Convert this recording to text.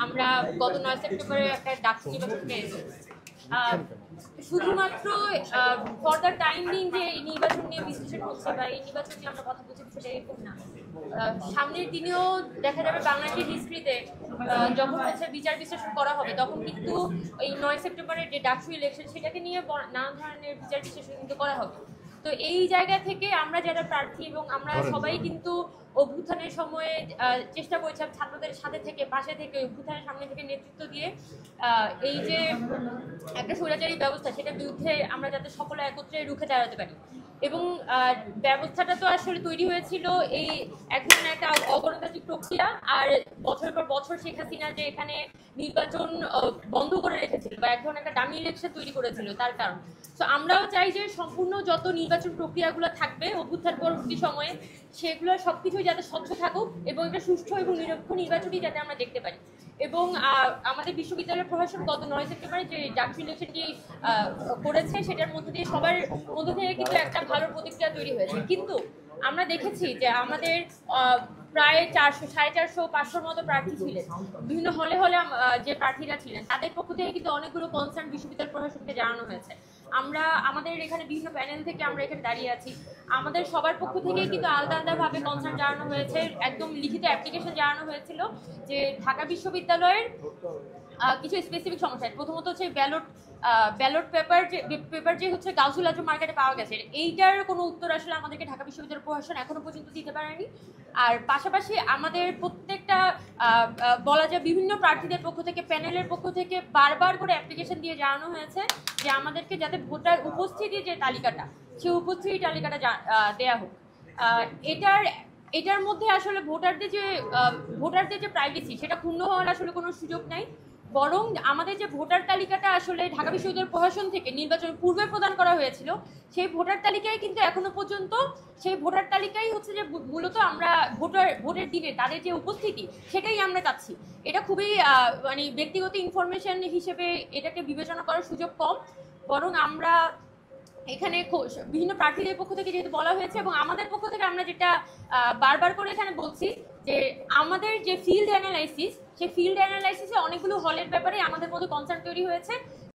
আমরা গত 9 সেপ্টেম্বরে একটা ডাকসু নির্বাচন পেয়েছি। শুধুমাত্র ফর দ্য টাইম বিং যে এই নির্বাচন নিয়ে বিশ্লেষণ হচ্ছে বা এই নির্বাচন নিয়ে আমরা কথা বলছি সেটা এরকম না। সামনের দিনেও দেখা যাবে বাংলাদেশের হিস্ট্রিতে যখন হচ্ছে বিচার বিশ্লেষণ করা হবে তখন কিন্তু এই 9 সেপ্টেম্বরের যে ডাকসু ইলেকশন সেটাকে নিয়ে নানা ধরনের বিচার বিশ্লেষণ কিন্তু করা হবে। তো এই জায়গা থেকে আমরা যারা প্রার্থী এবং আমরা সবাই কিন্তু অভ্যুত্থানের সময়ে চেষ্টা করেছিলাম ছাত্রদের সাথে থেকে পাশে থেকে অভ্যুত্থানের সামনে থেকে নেতৃত্ব দিয়ে এই যে একটা স্বৈরাচারী ব্যবস্থা সেটার বিরুদ্ধে আমরা যাতে সকলে একত্রে রুখে দাঁড়াতে পারি। এবং ব্যবস্থাটা তো আসলে তৈরি হয়েছিল এই এক ধরনের একটা অগণতান্ত্রিক প্রক্রিয়া, আর বছরের পর বছর শেখ হাসিনা যে এখানে নির্বাচন বন্ধ করে রেখেছিল বা এক ধরনের একটা ডামি ইলেকশন তৈরি করেছিল তার কারণ। তো আমরাও চাই যে সম্পূর্ণ যত নির্বাচন প্রক্রিয়াগুলো থাকবে অভ্যুত্থান পরবর্তী সময়ে সেগুলো সবকিছুই যাতে স্বচ্ছ থাকুক এবং একটা সুষ্ঠু এবং নিরপেক্ষ নির্বাচনই যাতে আমরা দেখতে পারি। এবং আমাদের বিশ্ববিদ্যালয়ের প্রশাসন গত 9 সেপ্টেম্বরে যে ডাকসু ইলেকশনটি করেছে সেটার মধ্যে দিয়ে সবার মধ্যে থেকে কিন্তু একটা ভালো প্রতিক্রিয়া তৈরি হয়েছে। কিন্তু আমরা দেখেছি যে আমাদের প্রায় 400-450-500 মতো প্রার্থী ছিলেন, বিভিন্ন হলে হলে যে প্রার্থীরা ছিলেন তাদের পক্ষ থেকে কিন্তু অনেকগুলো কনসার্ন বিশ্ববিদ্যালয় প্রশাসনকে জানানো হয়েছে। আমরা আমাদের এখানে বিভিন্ন প্যানেল থেকে আমরা এখানে দাঁড়িয়ে আছি, আমাদের সবার পক্ষ থেকে কিন্তু আলাদা আলাদাভাবে কনসার্ন জানানো হয়েছে, একদম লিখিত অ্যাপ্লিকেশন জানানো হয়েছিল যে ঢাকা বিশ্ববিদ্যালয়ের কিছু স্পেসিফিক সমস্যা। প্রথমত হচ্ছে ব্যালট পেপার যে হচ্ছে গাউসুল আজম মার্কেটে পাওয়া গেছে, এইটার কোনো উত্তর আসলে আমাদেরকে ঢাকা বিশ্ববিদ্যালয় প্রশাসন এখনো পর্যন্ত দিতে পারেনি। আর পাশাপাশি আমাদের প্রত্যেকটা বলা যায় বিভিন্ন প্রার্থীদের পক্ষ থেকে প্যানেলের পক্ষ থেকে বারবার করে অ্যাপ্লিকেশন দিয়ে জানানো হয়েছে যে আমাদেরকে যাতে ভোটার উপস্থিতির যে তালিকাটা সেই উপস্থিতির তালিকাটা দেয়া হোক। এটার মধ্যে আসলে ভোটারদের যে প্রাইভেসি সেটা ক্ষুণ্ণ হওয়ার আসলে কোনো সুযোগ নাই, বরং আমাদের যে ভোটার তালিকাটা আসলে ঢাকা বিশ্ববিদ্যালয় প্রশাসন থেকে নির্বাচনের পূর্বে প্রদান করা হয়েছিল সেই ভোটার তালিকায় কিন্তু এখনো পর্যন্ত সেই ভোটার তালিকাই হচ্ছে যে মূলত আমরা ভোটের দিনে তাদের যে উপস্থিতি সেটাই আমরা চাচ্ছি। এটা খুবই মানে ব্যক্তিগত ইনফরমেশন হিসেবে এটাকে বিবেচনা করার সুযোগ কম, বরং আমরা এখানে বিভিন্ন প্রার্থীদের পক্ষ থেকে যেহেতু বলা হয়েছে এবং আমাদের পক্ষ থেকে আমরা যেটা বারবার করে এখানে বলছি যে আমাদের যে ফিল্ড অ্যানালাইসিস সেই ফিল্ড অ্যানালাইসিসে অনেকগুলো হলের ব্যাপারে আমাদের মধ্যে কনসার্ন তৈরি হয়েছে।